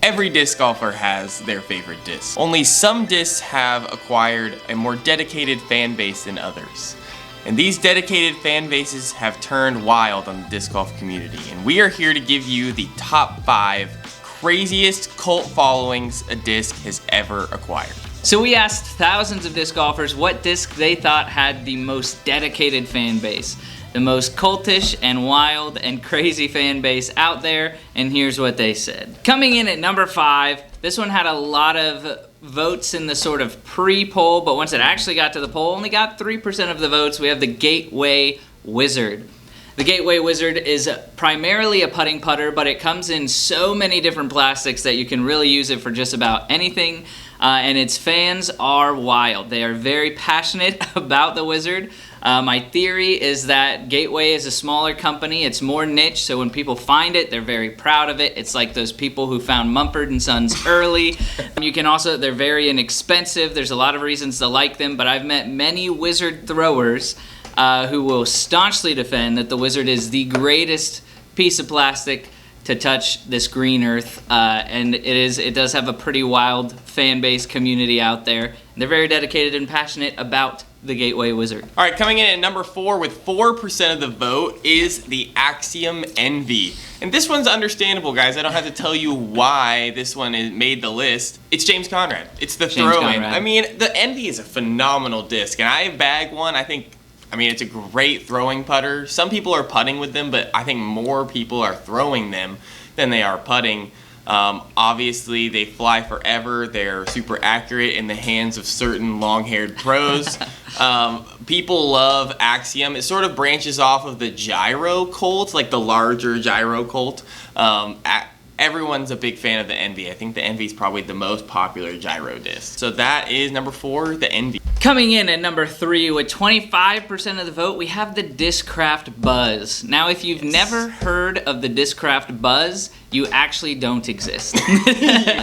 Every disc golfer has their favorite disc. Only some discs have acquired a more dedicated fan base than others. And these dedicated fan bases have turned wild on the disc golf community. And we are here to give you the top 5 craziest cult followings a disc has ever acquired. So we asked thousands of disc golfers what disc they thought had the most dedicated fan base, the most cultish and wild and crazy fan base out there, and here's what they said. Coming in at number 5, this one had a lot of votes in the sort of pre-poll, but once it actually got to the poll, only got 3% of the votes. We have the Gateway Wizard. The Gateway Wizard is primarily a putting putter, but it comes in so many different plastics that you can really use it for just about anything. And its fans are wild. They are very passionate about the Wizard. My theory is that Gateway is a smaller company. It's more niche, so when people find it, they're very proud of it. It's like those people who found Mumford & Sons early. You can also, they're very inexpensive. There's a lot of reasons to like them, but I've met many Wizard throwers who will staunchly defend that the Wizard is the greatest piece of plastic to touch this green earth, and it does have a pretty wild fan base community out there. They're very dedicated and passionate about the Gateway Wizard. All right, coming in at number 4 with 4% of the vote is the Axiom Envy. And this one's understandable, guys. I don't have to tell you why this one made the list. It's James Conrad. It's the throw-in. I mean, the Envy is a phenomenal disc, and I bagged one. I mean, it's a great throwing putter. Some people are putting with them, but I think more people are throwing them than they are putting. Obviously, they fly forever. They're super accurate in the hands of certain long-haired pros. People love Axiom. It sort of branches off of the gyro cult, like the larger gyro cult. Everyone's a big fan of the Envy. I think the Envy is probably the most popular gyro disc. So that is number 4, the Envy. Coming in at number 3 with 25% of the vote, we have the Discraft Buzz. Now, if you've never heard of the Discraft Buzz, you actually don't exist.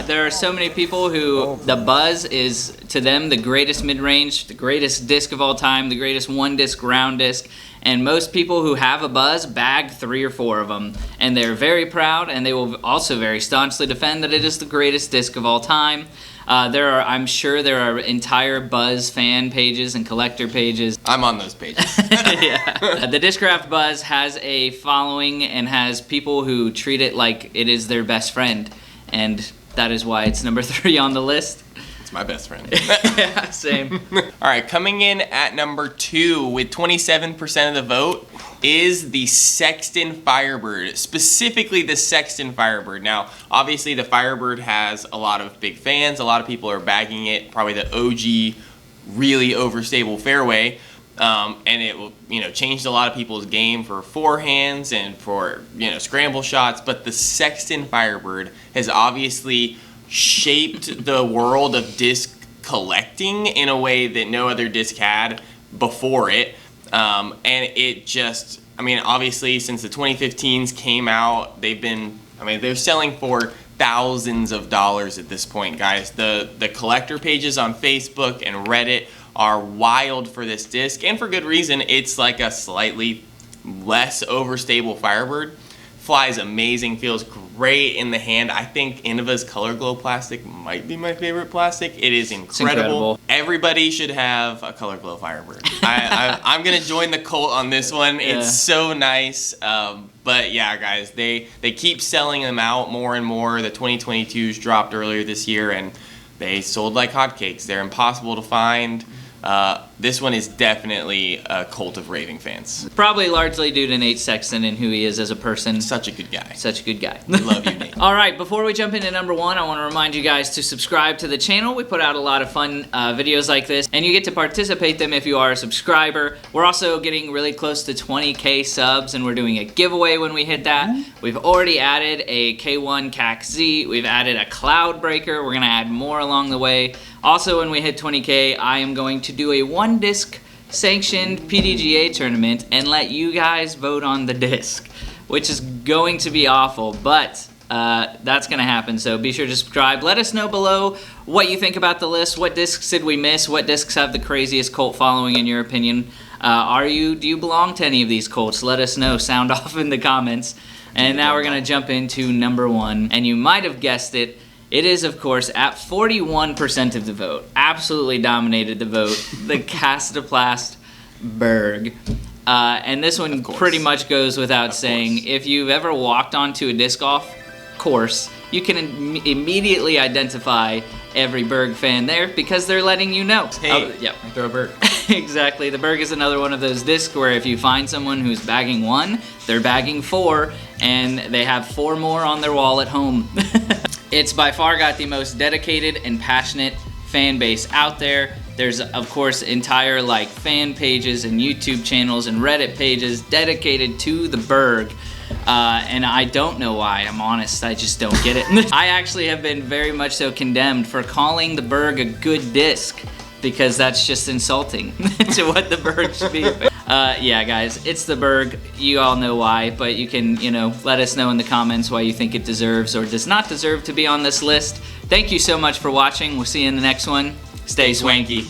There are so many people who the Buzz is, to them, the greatest mid-range, the greatest disc of all time, the greatest one-disc round disc. And most people who have a Buzz bag 3 or 4 of them. And they're very proud, and they will also very staunchly defend that it is the greatest disc of all time. I'm sure there are entire Buzz fan pages and collector pages. I'm on those pages. Yeah. The Discraft Buzz has a following and has people who treat it like it is their best friend. And that is why it's number 3 on the list. It's my best friend. Yeah, same. All right, coming in at number 2 with 27% of the vote is the Sexton Firebird, specifically the Sexton Firebird. Now, obviously the Firebird has a lot of big fans. A lot of people are bagging it, probably the OG, really overstable fairway. And it will, changed a lot of people's game for forehands and for, scramble shots. But the Sexton Firebird has obviously shaped the world of disc collecting in a way that no other disc had before it. And it just, obviously since the 2015s came out, they're selling for thousands of dollars at this point, guys. The collector pages on Facebook and Reddit are wild for this disc, and for good reason. It's like a slightly less overstable Firebird. Flies amazing, feels great in the hand. I think Innova's Color Glow plastic might be my favorite plastic. It is incredible. Everybody should have a Color Glow Firebird. I'm gonna join the cult on this one. Yeah. It's so nice. But yeah, guys, they keep selling them out more and more. The 2022s dropped earlier this year, and they sold like hotcakes. They're impossible to find. This one is definitely a cult of raving fans. Probably largely due to Nate Sexton and who he is as a person. Such a good guy. Such a good guy. We love you, Nate. All right, before we jump into number 1, I want to remind you guys to subscribe to the channel. We put out a lot of fun videos like this, and you get to participate them if you are a subscriber. We're also getting really close to 20K subs, and we're doing a giveaway when we hit that. We've already added a K1 CAC Z. We've added a Cloud Breaker. We're going to add more along the way. Also, when we hit 20K, I am going to do a one-disc sanctioned PDGA tournament and let you guys vote on the disc, which is going to be awful, but that's going to happen, so be sure to subscribe. Let us know below what you think about the list. What discs did we miss? What discs have the craziest cult following in your opinion? Do you belong to any of these cults? Let us know. Sound off in the comments. And now we're going to jump into number 1, and you might have guessed it. It is, of course, at 41% of the vote. Absolutely dominated the vote. The Castaplast Berg. And this one pretty much goes without saying. If you've ever walked onto a disc golf course, you can immediately identify every Berg fan there because they're letting you know. Hey, yep. I throw a Berg. Exactly. The Berg is another one of those discs where if you find someone who's bagging 1, they're bagging 4, and they have 4 more on their wall at home. It's by far got the most dedicated and passionate fan base out there. There's, of course, entire like fan pages and YouTube channels and Reddit pages dedicated to the Berg. And I don't know why, I'm honest, I just don't get it. I actually have been very much so condemned for calling the Berg a good disc, because that's just insulting to what the Berg should be. Yeah, guys, it's the Berg. You all know why, but you can, let us know in the comments why you think it deserves or does not deserve to be on this list. Thank you so much for watching. We'll see you in the next one. Stay swanky.